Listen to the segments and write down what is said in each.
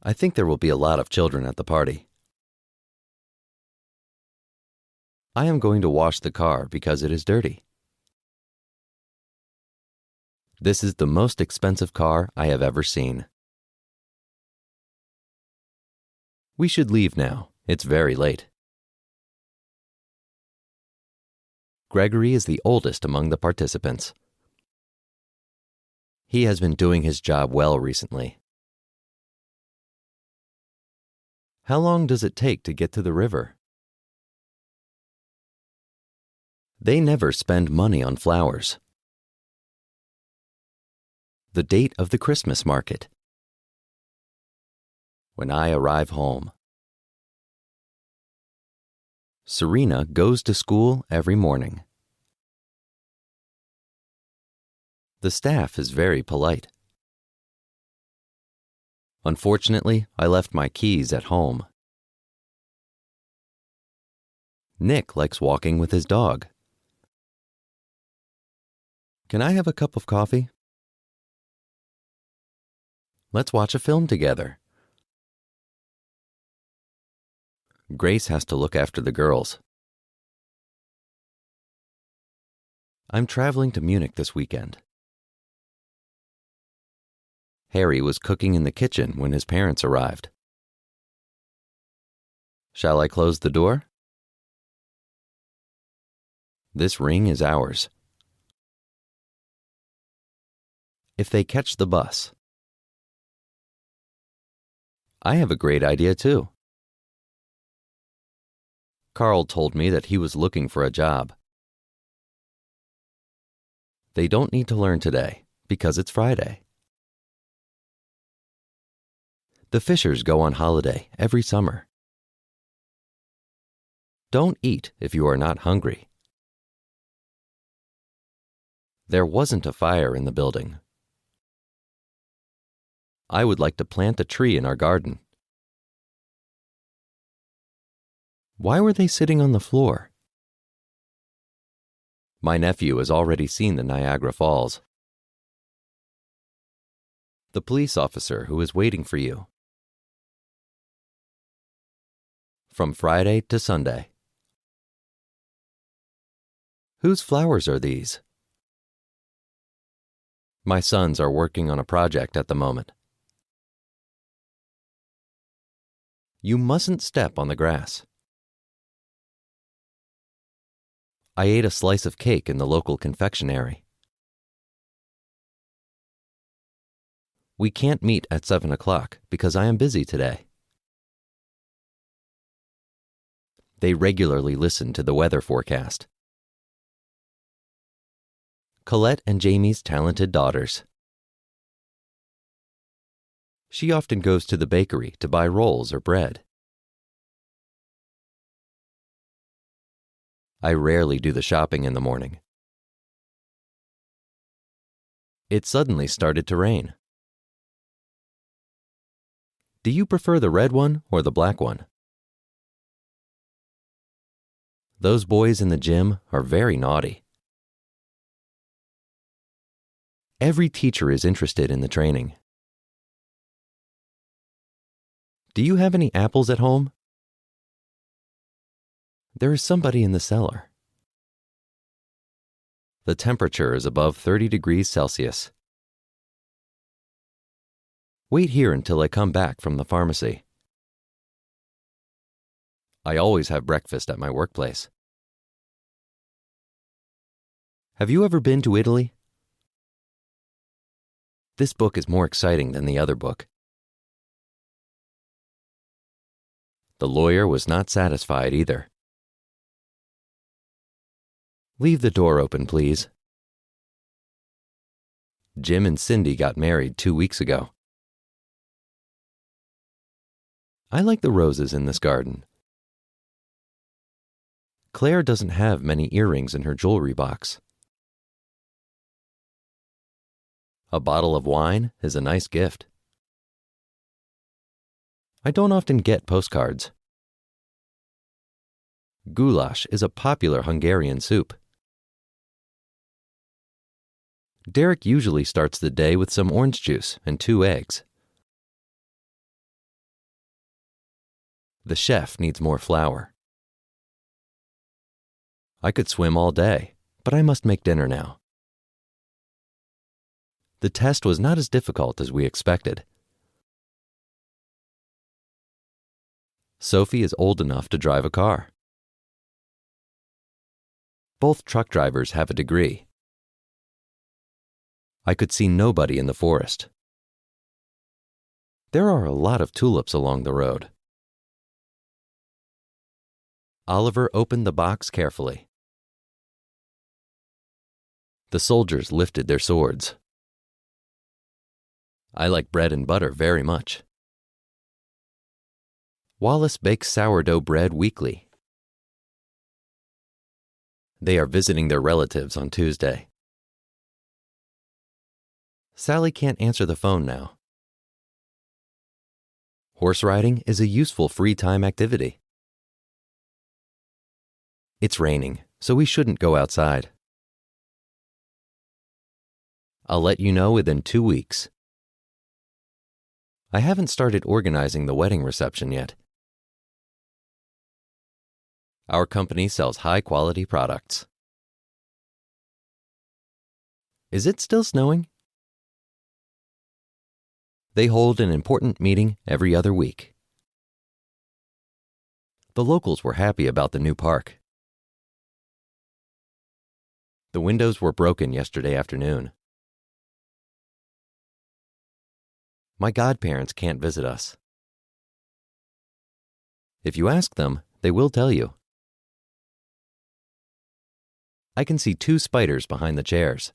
I think there will be a lot of children at the party. I am going to wash the car because it is dirty. This is the most expensive car I have ever seen. We should leave now. It's very late. Gregory is the oldest among the participants. He has been doing his job well recently. How long does it take to get to the river? They never spend money on flowers. The date of the Christmas market. When I arrive home. Serena goes to school every morning. The staff is very polite. Unfortunately, I left my keys at home. Nick likes walking with his dog. Can I have a cup of coffee? Let's watch a film together. Grace has to look after the girls. I'm traveling to Munich this weekend. Harry was cooking in the kitchen when his parents arrived. Shall I close the door? This ring is ours. If they catch the bus. I have a great idea too. Carl told me that he was looking for a job. They don't need to learn today because it's Friday. The Fishers go on holiday every summer. Don't eat if you are not hungry. There wasn't a fire in the building. I would like to plant a tree in our garden. Why were they sitting on the floor? My nephew has already seen the Niagara Falls. The police officer who is waiting for you. From Friday to Sunday. Whose flowers are these? My sons are working on a project at the moment. You mustn't step on the grass. I ate a slice of cake in the local confectionery. We can't meet at 7 o'clock because I am busy today. They regularly listen to the weather forecast. Colette and Jamie's talented daughters. She often goes to the bakery to buy rolls or bread. I rarely do the shopping in the morning. It suddenly started to rain. Do you prefer the red one or the black one? Those boys in the gym are very naughty. Every teacher is interested in the training. Do you have any apples at home? There is somebody in the cellar. The temperature is above 30 degrees Celsius. Wait here until I come back from the pharmacy. I always have breakfast at my workplace. Have you ever been to Italy? This book is more exciting than the other book. The lawyer was not satisfied either. Leave the door open, please. Jim and Cindy got married 2 weeks ago. I like the roses in this garden. Claire doesn't have many earrings in her jewelry box. A bottle of wine is a nice gift. I don't often get postcards. Goulash is a popular Hungarian soup. Derek usually starts the day with some orange juice and 2 eggs. The chef needs more flour. I could swim all day, but I must make dinner now. The test was not as difficult as we expected. Sophie is old enough to drive a car. Both truck drivers have a degree. I could see nobody in the forest. There are a lot of tulips along the road. Oliver opened the box carefully. The soldiers lifted their swords. I like bread and butter very much. Wallace bakes sourdough bread weekly. They are visiting their relatives on Tuesday. Sally can't answer the phone now. Horse riding is a useful free time activity. It's raining, so we shouldn't go outside. I'll let you know within 2 weeks. I haven't started organizing the wedding reception yet. Our company sells high-quality products. Is it still snowing? They hold an important meeting every other week. The locals were happy about the new park. The windows were broken yesterday afternoon. My godparents can't visit us. If you ask them, they will tell you. I can see 2 spiders behind the chairs.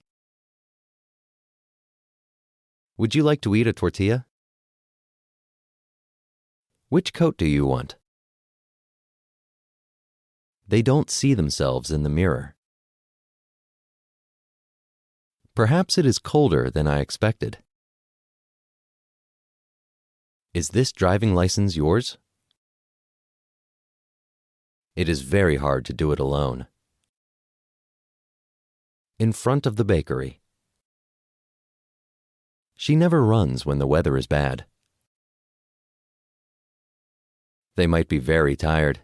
Would you like to eat a tortilla? Which coat do you want? They don't see themselves in the mirror. Perhaps it is colder than I expected. Is this driving license yours? It is very hard to do it alone. In front of the bakery. She never runs when the weather is bad. They might be very tired.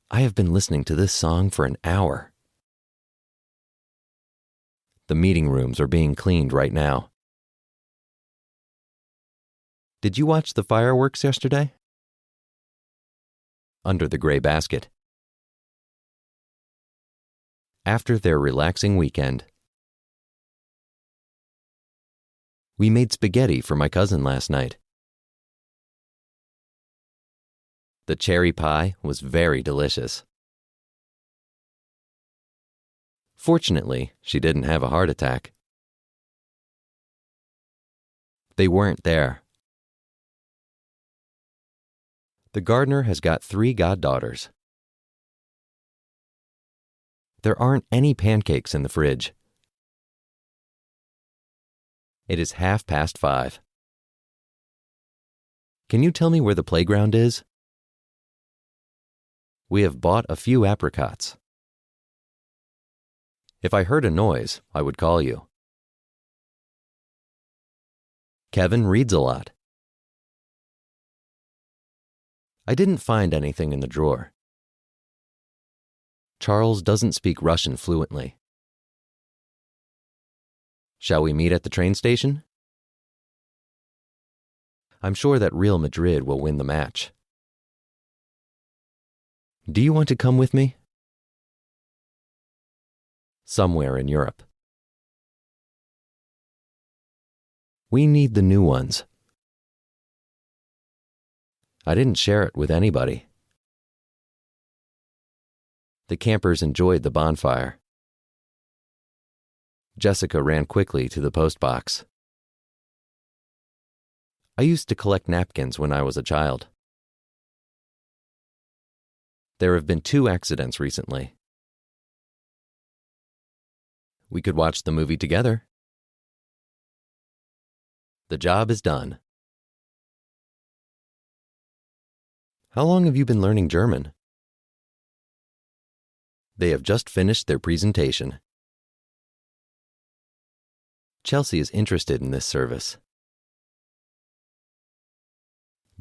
I have been listening to this song for an hour. The meeting rooms are being cleaned right now. Did you watch the fireworks yesterday? Under the gray basket. After their relaxing weekend. We made spaghetti for my cousin last night. The cherry pie was very delicious. Fortunately, she didn't have a heart attack. They weren't there. The gardener has got 3 goddaughters. There aren't any pancakes in the fridge. It is 5:30. Can you tell me where the playground is? We have bought a few apricots. If I heard a noise, I would call you. Kevin reads a lot. I didn't find anything in the drawer. Charles doesn't speak Russian fluently. Shall we meet at the train station? I'm sure that Real Madrid will win the match. Do you want to come with me? Somewhere in Europe. We need the new ones. I didn't share it with anybody. The campers enjoyed the bonfire. Jessica ran quickly to the post box. I used to collect napkins when I was a child. There have been 2 accidents recently. We could watch the movie together. The job is done. How long have you been learning German? They have just finished their presentation. Chelsea is interested in this service.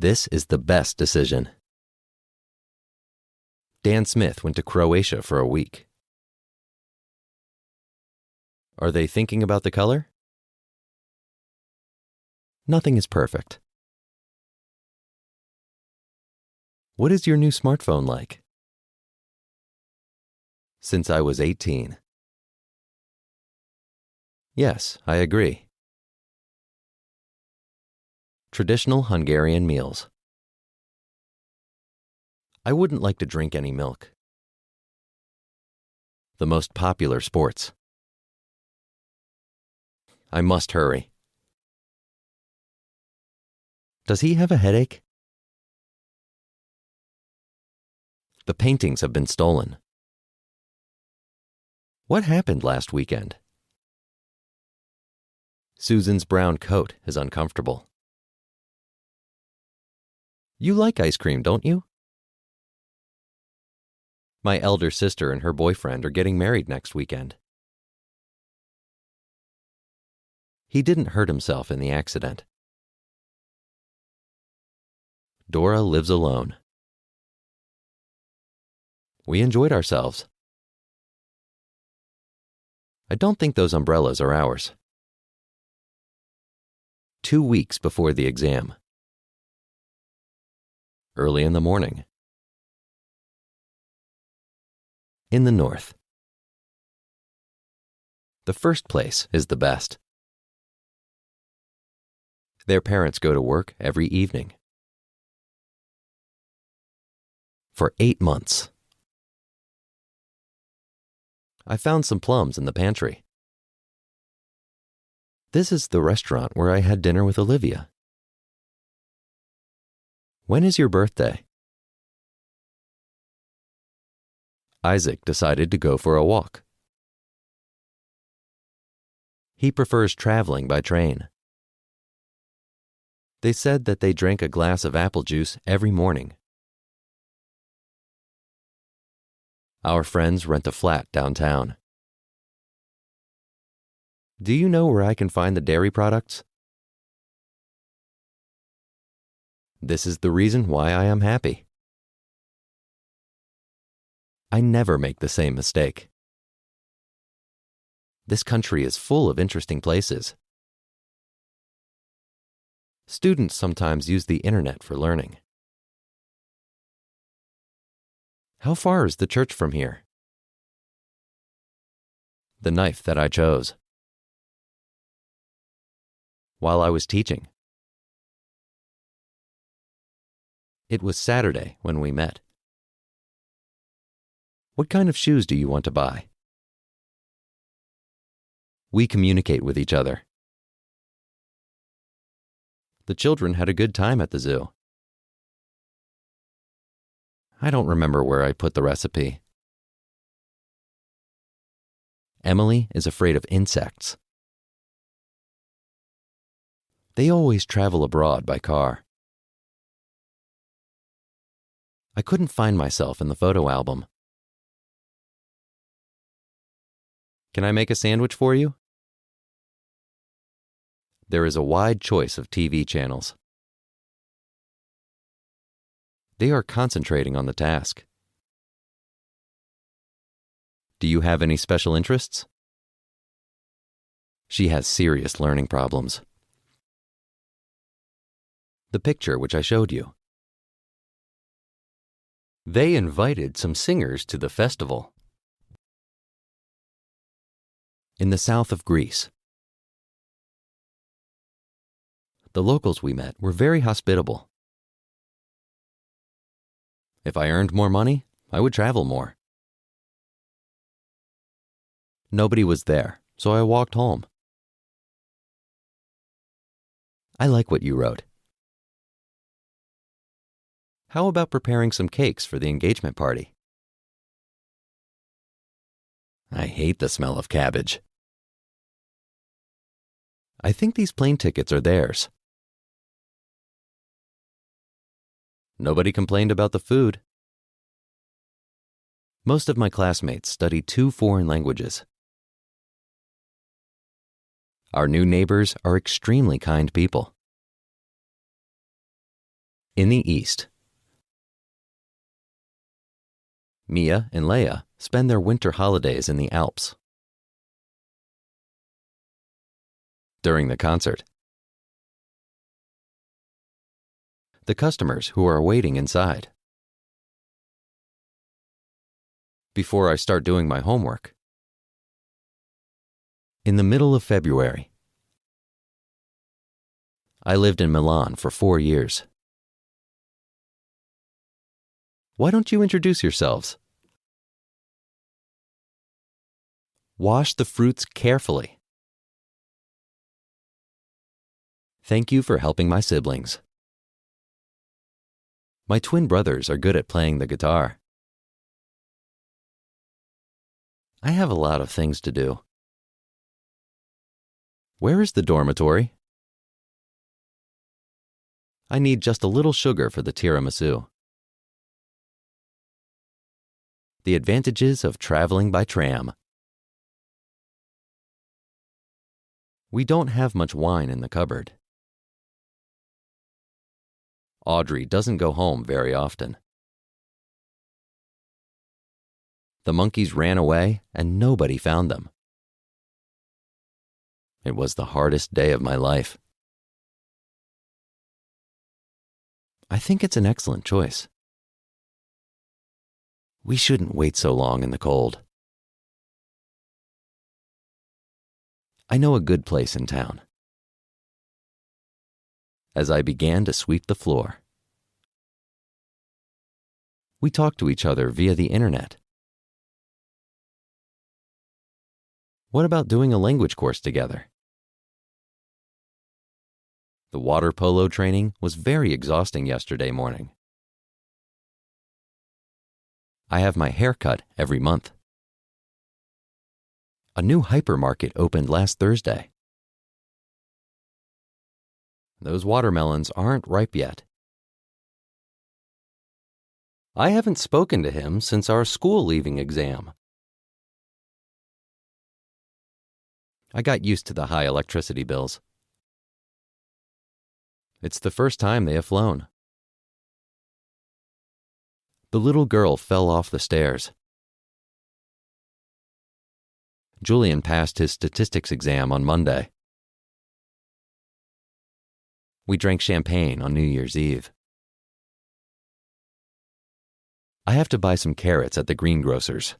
This is the best decision. Dan Smith went to Croatia for a week. Are they thinking about the color? Nothing is perfect. What is your new smartphone like? Since I was 18. Yes, I agree. Traditional Hungarian meals. I wouldn't like to drink any milk. The most popular sports. I must hurry. Does he have a headache? The paintings have been stolen. What happened last weekend? Susan's brown coat is uncomfortable. You like ice cream, don't you? My elder sister and her boyfriend are getting married next weekend. He didn't hurt himself in the accident. Dora lives alone. We enjoyed ourselves. I don't think those umbrellas are ours. 2 weeks before the exam. Early in the morning. In the north. The first place is the best. Their parents go to work every evening. For 8 months. I found some plums in the pantry. This is the restaurant where I had dinner with Olivia. When is your birthday? Isaac decided to go for a walk. He prefers traveling by train. They said that they drank a glass of apple juice every morning. Our friends rent a flat downtown. Do you know where I can find the dairy products? This is the reason why I am happy. I never make the same mistake. This country is full of interesting places. Students sometimes use the internet for learning. How far is the church from here? The knife that I chose. While I was teaching. It was Saturday when we met. What kind of shoes do you want to buy? We communicate with each other. The children had a good time at the zoo. I don't remember where I put the recipe. Emily is afraid of insects. They always travel abroad by car. I couldn't find myself in the photo album. Can I make a sandwich for you? There is a wide choice of TV channels. They are concentrating on the task. Do you have any special interests? She has serious learning problems. The picture which I showed you. They invited some singers to the festival. In the south of Greece. The locals we met were very hospitable. If I earned more money, I would travel more. Nobody was there, so I walked home. I like what you wrote. How about preparing some cakes for the engagement party? I hate the smell of cabbage. I think these plane tickets are theirs. Nobody complained about the food. Most of my classmates study 2 foreign languages. Our new neighbors are extremely kind people. In the East. Mia and Leia spend their winter holidays in the Alps. During the concert. The customers who are waiting inside. Before I start doing my homework. In the middle of February. I lived in Milan for 4 years. Why don't you introduce yourselves? Wash the fruits carefully. Thank you for helping my siblings. My twin brothers are good at playing the guitar. I have a lot of things to do. Where is the dormitory? I need just a little sugar for the tiramisu. The advantages of traveling by tram. We don't have much wine in the cupboard. Audrey doesn't go home very often. The monkeys ran away and nobody found them. It was the hardest day of my life. I think it's an excellent choice. We shouldn't wait so long in the cold. I know a good place in town. As I began to sweep the floor. We talked to each other via the internet. What about doing a language course together? The water polo training was very exhausting yesterday morning. I have my hair cut every month. A new hypermarket opened last Thursday. Those watermelons aren't ripe yet. I haven't spoken to him since our school leaving exam. I got used to the high electricity bills. It's the first time they have flown. The little girl fell off the stairs. Julian passed his statistics exam on Monday. We drank champagne on New Year's Eve. I have to buy some carrots at the greengrocer's.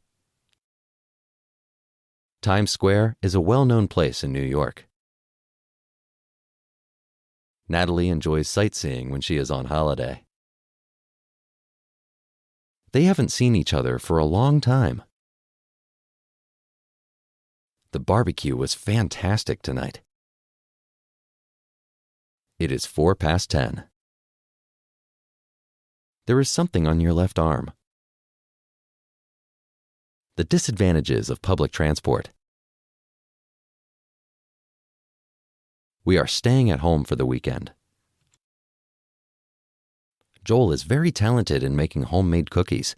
Times Square is a well-known place in New York. Natalie enjoys sightseeing when she is on holiday. They haven't seen each other for a long time. The barbecue was fantastic tonight. It is 10:04. There is something on your left arm. The disadvantages of public transport. We are staying at home for the weekend. Joel is very talented in making homemade cookies.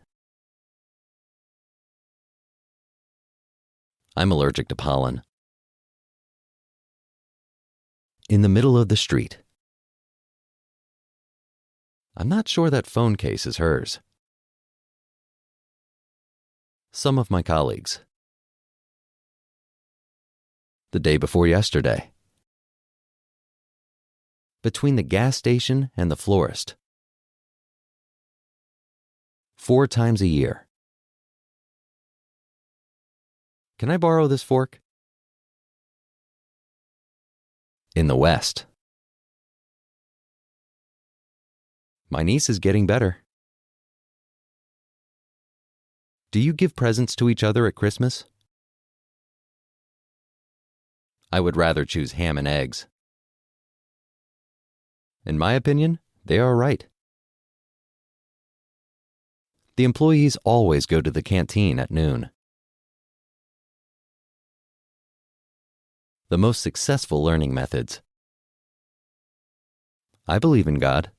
I'm allergic to pollen. In the middle of the street. I'm not sure that phone case is hers. Some of my colleagues. The day before yesterday. Between the gas station and the florist. 4 times a year. Can I borrow this fork? In the West. My niece is getting better. Do you give presents to each other at Christmas? I would rather choose ham and eggs. In my opinion, they are right. The employees always go to the canteen at noon. The most successful learning methods. I believe in God.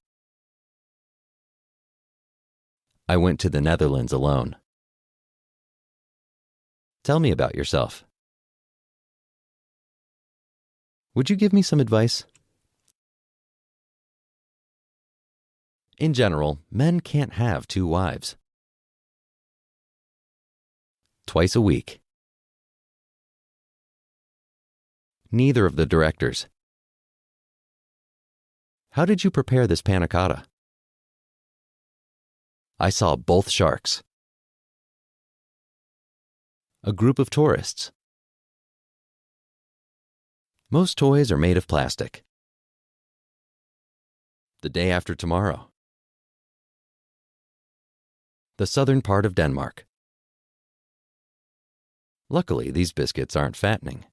I went to the Netherlands alone. Tell me about yourself. Would you give me some advice? In general, men can't have 2 wives. Twice a week. Neither of the directors. How did you prepare this panna cotta? I saw both sharks. A group of tourists. Most toys are made of plastic. The day after tomorrow. The southern part of Denmark. Luckily, these biscuits aren't fattening.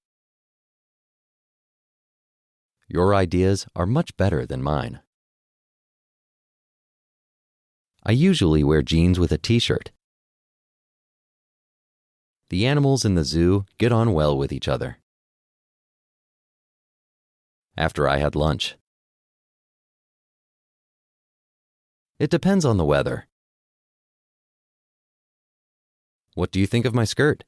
Your ideas are much better than mine. I usually wear jeans with a t-shirt. The animals in the zoo get on well with each other. After I had lunch. It depends on the weather. What do you think of my skirt?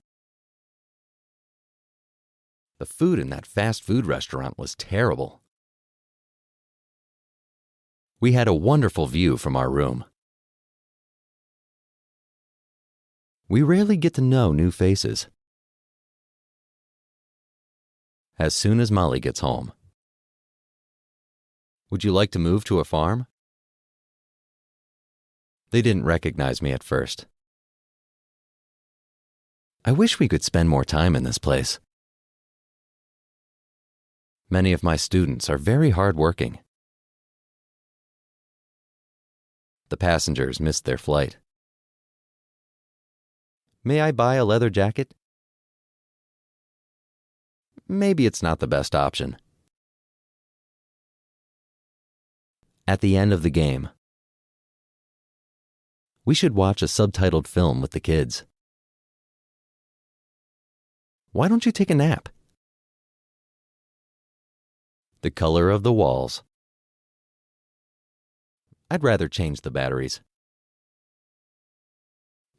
The food in that fast food restaurant was terrible. We had a wonderful view from our room. We rarely get to know new faces. As soon as Molly gets home. Would you like to move to a farm? They didn't recognize me at first. I wish we could spend more time in this place. Many of my students are very hardworking. The passengers missed their flight. May I buy a leather jacket? Maybe it's not the best option. At the end of the game. We should watch a subtitled film with the kids. Why don't you take a nap? The color of the walls. I'd rather change the batteries.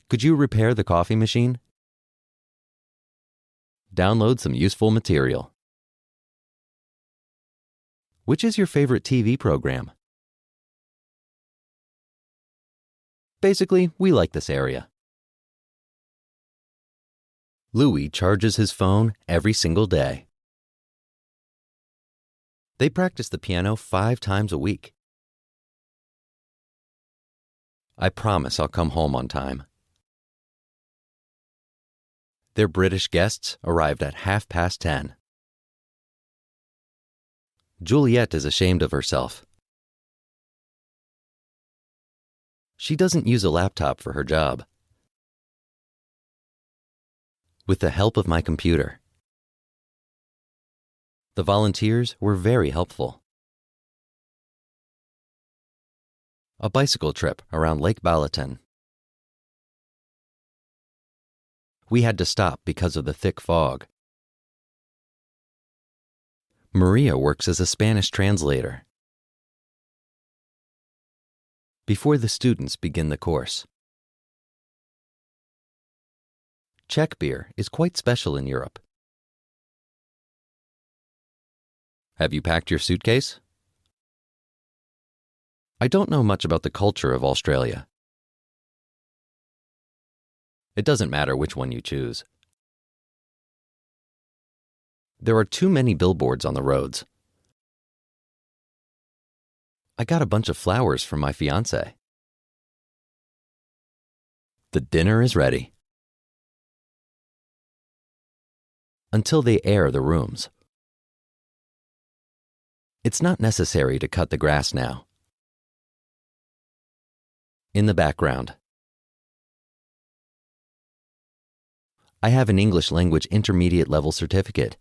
Could you repair the coffee machine? Download some useful material. Which is your favorite TV program? Basically, we like this area. Louis charges his phone every single day. They practice the piano 5 times a week. I promise I'll come home on time. Their British guests arrived at 10:30. Juliet is ashamed of herself. She doesn't use a laptop for her job. With the help of my computer. The volunteers were very helpful. A bicycle trip around Lake Balaton. We had to stop because of the thick fog. Maria works as a Spanish translator. Before the students begin the course. Czech beer is quite special in Europe. Have you packed your suitcase? I don't know much about the culture of Australia. It doesn't matter which one you choose. There are too many billboards on the roads. I got a bunch of flowers from my fiancé. The dinner is ready. Until they air the rooms. It's not necessary to cut the grass now. In the background. I have an English language intermediate level certificate.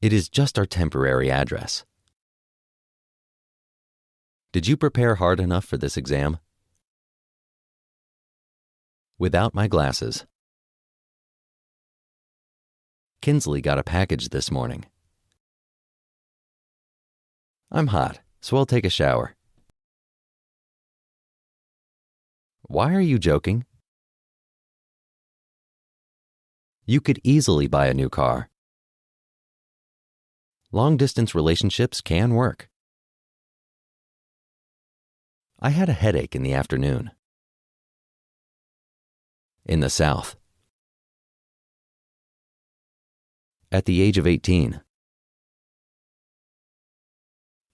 It is just our temporary address. Did you prepare hard enough for this exam? Without my glasses. Kinsley got a package this morning. I'm hot, so I'll take a shower. Why are you joking? You could easily buy a new car. Long-distance relationships can work. I had a headache in the afternoon. In the South. At the age of 18.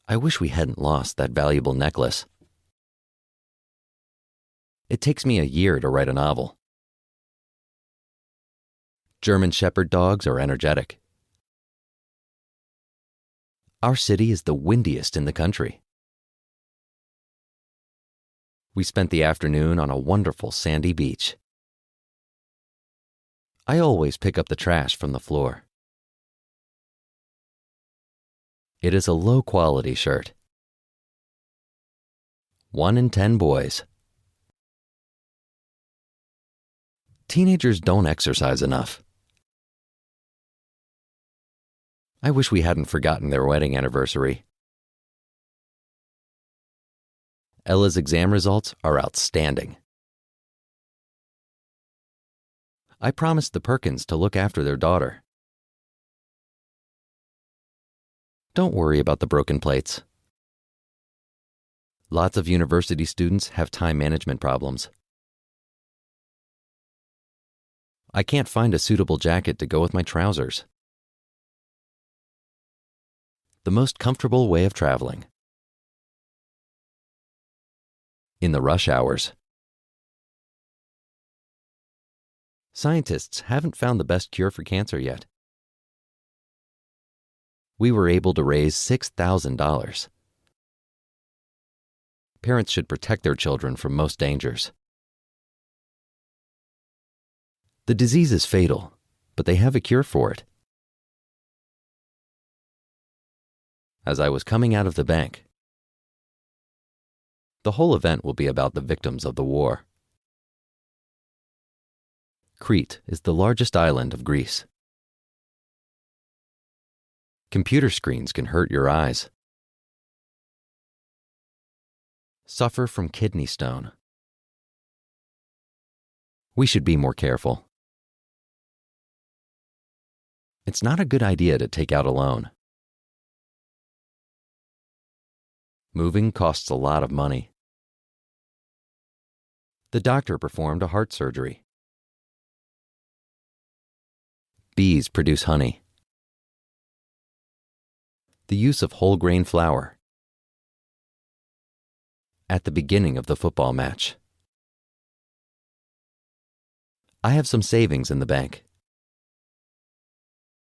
I wish we hadn't lost that valuable necklace. It takes me a year to write a novel. German Shepherd dogs are energetic. Our city is the windiest in the country. We spent the afternoon on a wonderful sandy beach. I always pick up the trash from the floor. It is a low-quality shirt. 1 in 10 boys. Teenagers don't exercise enough. I wish we hadn't forgotten their wedding anniversary. Ella's exam results are outstanding. I promised the Perkins to look after their daughter. Don't worry about the broken plates. Lots of university students have time management problems. I can't find a suitable jacket to go with my trousers. The most comfortable way of traveling. In the rush hours. Scientists haven't found the best cure for cancer yet. We were able to raise $6,000. Parents should protect their children from most dangers. The disease is fatal, but they have a cure for it. As I was coming out of the bank, the whole event will be about the victims of the war. Crete is the largest island of Greece. Computer screens can hurt your eyes. Suffer from kidney stone. We should be more careful. It's not a good idea to take out a loan. Moving costs a lot of money. The doctor performed a heart surgery. Bees produce honey. The use of whole grain flour. At the beginning of the football match. I have some savings in the bank.